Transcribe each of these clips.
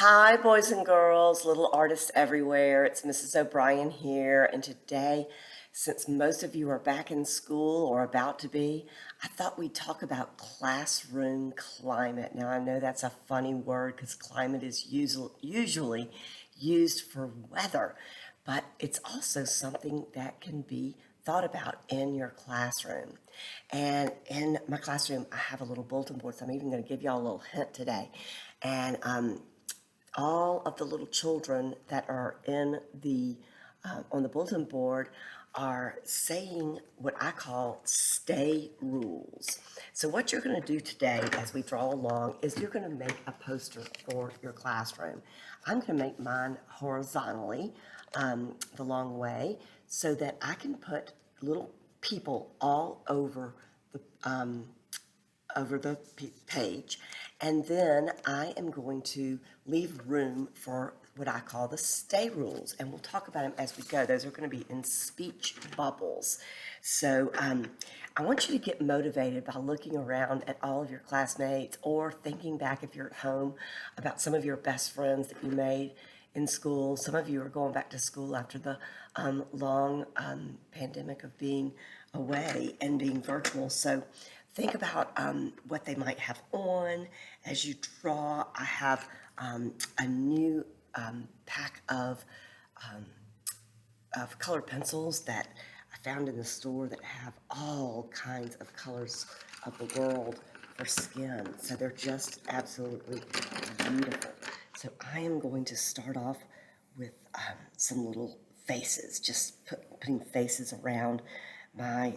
Hi, boys and girls, little artists everywhere. It's Mrs. O'Brien here. And today, since most of you are back in school or about to be, I thought we'd talk about classroom climate. Now, I know that's a funny word because climate is usually used for weather, but it's also something that can be thought about in your classroom. And in my classroom, I have a little bulletin board, so I'm even going to give y'all a little hint today. And all of the little children that are in the on the bulletin board are saying what I call stay rules. So what you're going to do today as we draw along is you're going to make a poster for your classroom. I'm going to make mine horizontally the long way so that I can put little people all over the page. And then I am going to leave room for what I call the stay rules. And we'll talk about them as we go. Those are going to be in speech bubbles. So I want you to get motivated by looking around at all of your classmates or thinking back if you're at home about some of your best friends that you made in school. Some of you are going back to school after the long pandemic of being away and being virtual. So think about what they might have on as you draw. I have a new pack of colored pencils that I found in the store that have all kinds of colors of the world for skin. So they're just absolutely beautiful. So I am going to start off with some little faces, just putting faces around my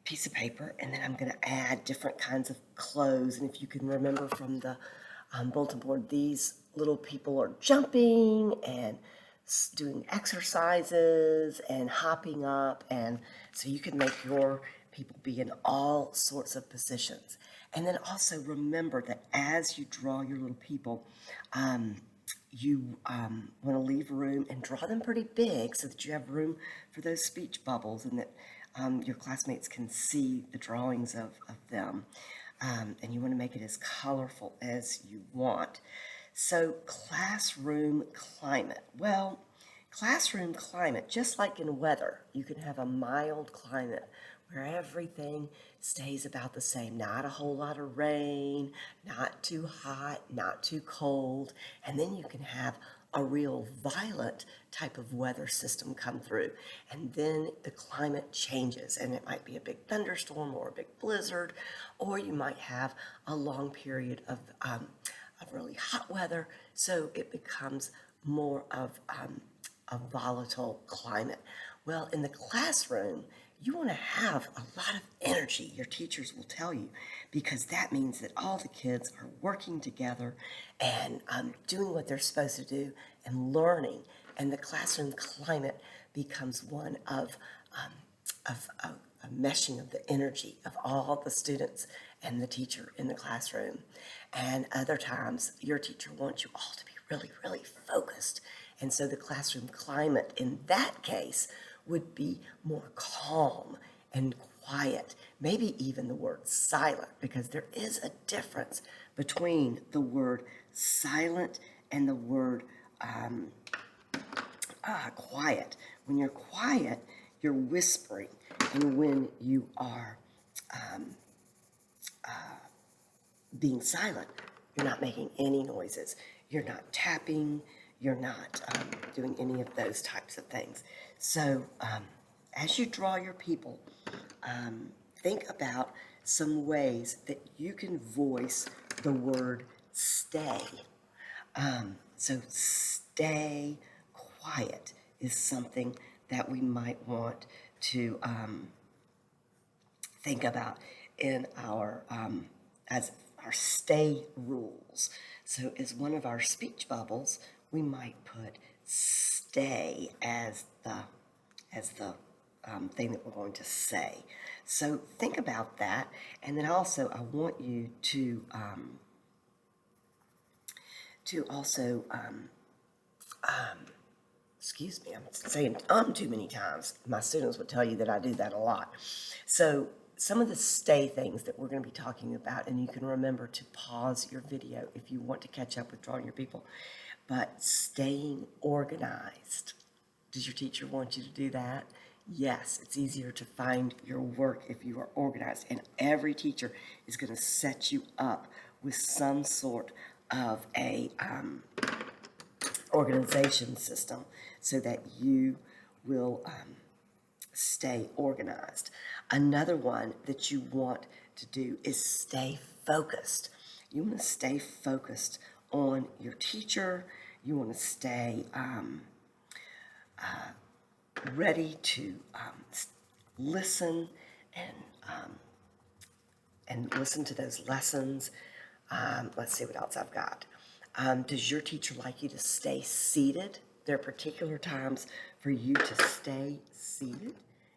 piece of paper, and then I'm going to add different kinds of clothes. And if you can remember from the bulletin board, these little people are jumping and doing exercises and hopping up, and so you can make your people be in all sorts of positions. And then also remember that as you draw your little people, you want to leave room and draw them pretty big so that you have room for those speech bubbles and that your classmates can see the drawings of them. And you want to make it as colorful as you want. So classroom climate. Well, classroom climate, just like in weather, you can have a mild climate where everything stays about the same. Not a whole lot of rain, not too hot, not too cold. And then you can have a real violent type of weather system come through. And then the climate changes, and it might be a big thunderstorm or a big blizzard, or you might have a long period of really hot weather. So it becomes more of a volatile climate. Well, in the classroom, you want to have a lot of energy, your teachers will tell you, because that means that all the kids are working together and doing what they're supposed to do and learning. And the classroom climate becomes one of a meshing of the energy of all the students and the teacher in the classroom. And other times, your teacher wants you all to be really, really focused. And so the classroom climate in that case would be more calm and quiet, maybe even the word silent, because there is a difference between the word silent and the word quiet. When you're quiet, you're whispering, and when you are being silent, you're not making any noises. You're not tapping. You're not doing any of those types of things. So as you draw your people, think about some ways that you can voice the word stay. So stay quiet is something that we might want to think about in our as our stay rules. So as one of our speech bubbles, we might put stay as the thing that we're going to say. So think about that, and then also I want you to also excuse me, I'm saying too many times. My students would tell you that I do that a lot. So some of the stay things that we're going to be talking about, and you can remember to pause your video if you want to catch up with drawing your people, but staying organized. Does your teacher want you to do that? Yes, it's easier to find your work if you are organized, and every teacher is going to set you up with some sort of a organization system so that you will stay organized. Another one that you want to do is stay focused. You want to stay focused on your teacher. You want to stay ready to listen and listen to those lessons. Let's see what else I've got. Does your teacher like you to stay seated? There are particular times for you to stay seated,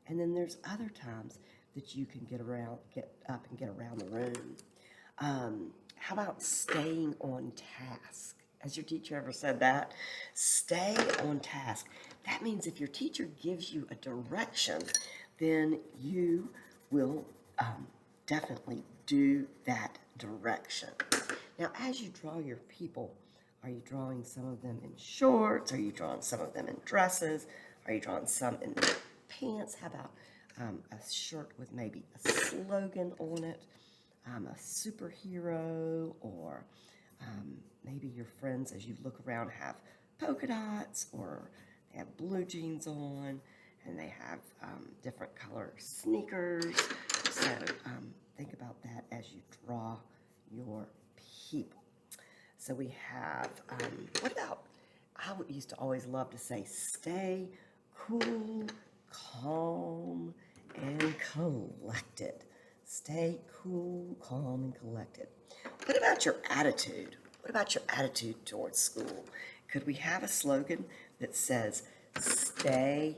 and then there's other times that you can get up and get around the room. How about staying on task? Has your teacher ever said that? Stay on task. That means if your teacher gives you a direction, then you will definitely do that direction. Now, as you draw your people, are you drawing some of them in shorts? Are you drawing some of them in dresses? Are you drawing some in pants? How about a shirt with maybe a slogan on it, a superhero, or maybe your friends, as you look around, have polka dots, or they have blue jeans on, and they have different color sneakers. So think about that as you draw your people. So we have, what about, I used to always love to say, stay cool, calm, and collected. Stay cool, calm, and collected. What about your attitude? What about your attitude towards school? Could we have a slogan that says, stay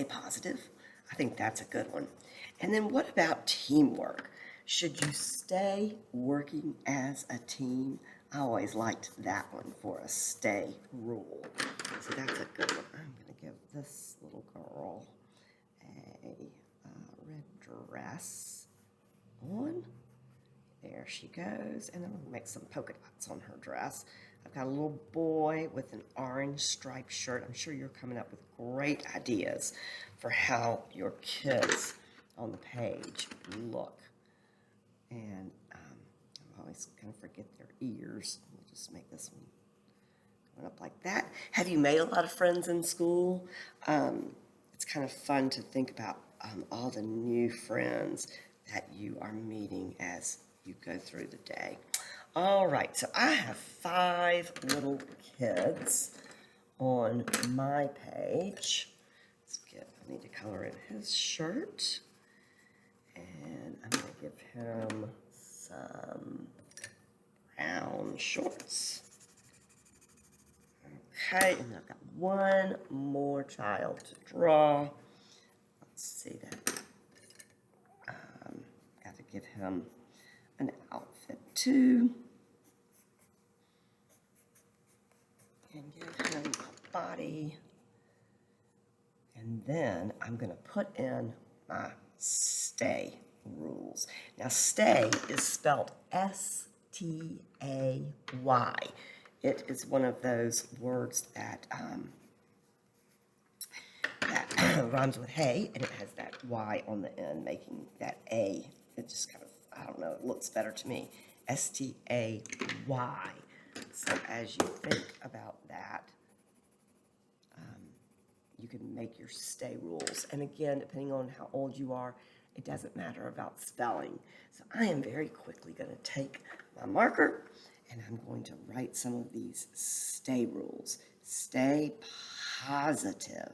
positive? I think that's a good one. And then what about teamwork? Should you stay working as a team? I always liked that one for a stay rule. So that's a good one. I'm going to give this little girl a red dress on. There she goes. And I'm going to make some polka dots on her dress. I've got a little boy with an orange striped shirt. I'm sure you're coming up with great ideas for how your kids on the page look. And I always kind of forget their ears. We'll just make this one going up like that. Have you made a lot of friends in school? It's kind of fun to think about all the new friends that you are meeting as you go through the day. All right, so I have 5 little kids on my page. I need to color in his shirt. And I'm going to give him some brown shorts. Okay, and I've got one more child to draw. Let's see that. Got to give him an outfit too. And give him a body. And then I'm going to put in my stay rules. Now, stay is spelled S-T-A-Y. It is one of those words that rhymes with hay, and it has that Y on the end, making that A. It just kind of, I don't know, it looks better to me. S-T-A-Y. So as you think about that, you can make your stay rules. And again, depending on how old you are, it doesn't matter about spelling. So I am very quickly going to take my marker and I'm going to write some of these stay rules. Stay positive.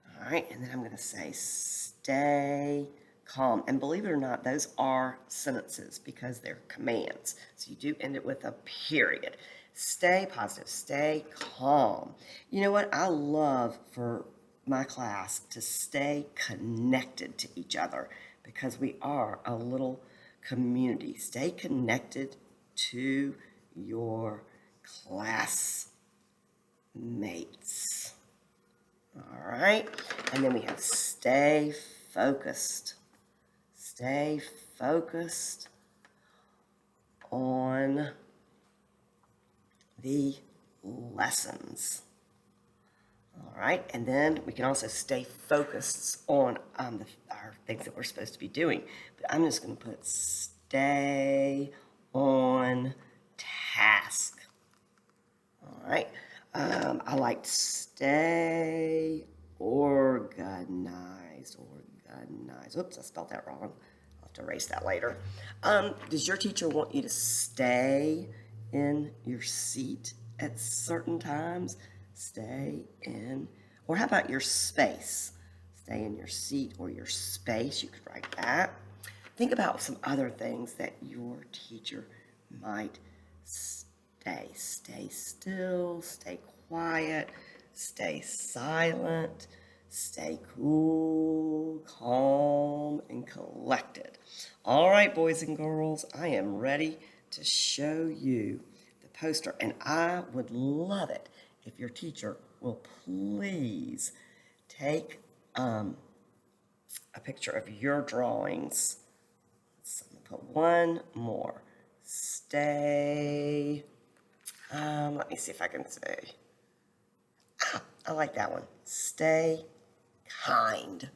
All right, and then I'm going to say stay calm. And believe it or not, those are sentences because they're commands. So you do end it with a period. Stay positive, stay calm. You know what? I love for my class to stay connected to each other because we are a little community. Stay connected to your classmates. All right. And then we have stay focused. Stay focused on the lessons. All right, and then we can also stay focused on our things that we're supposed to be doing. But I'm just going to put stay on task. All right, I like stay organized. Organized. Oops, I spelled that wrong. I'll have to erase that later. Does your teacher want you to stay in your seat at certain times? Stay in, or how about your space? Stay in your seat or your space. You could write that. Think about some other things that your teacher might stay. Stay still, stay quiet, stay silent, stay cool, calm, and collected. All right, boys and girls, I am ready to show you the poster, and I would love it if your teacher will please take a picture of your drawings. So I'm gonna put one more. Stay. Let me see if I can say. I like that one. Stay kind.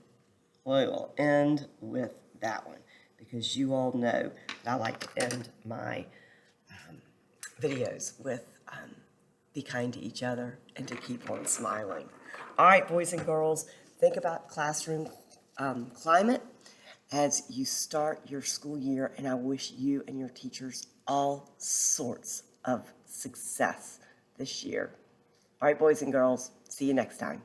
We will end with that one because you all know that I like to end my videos with be kind to each other and to keep on smiling. All right, boys and girls, think about classroom climate as you start your school year, and I wish you and your teachers all sorts of success this year. All right, boys and girls, see you next time.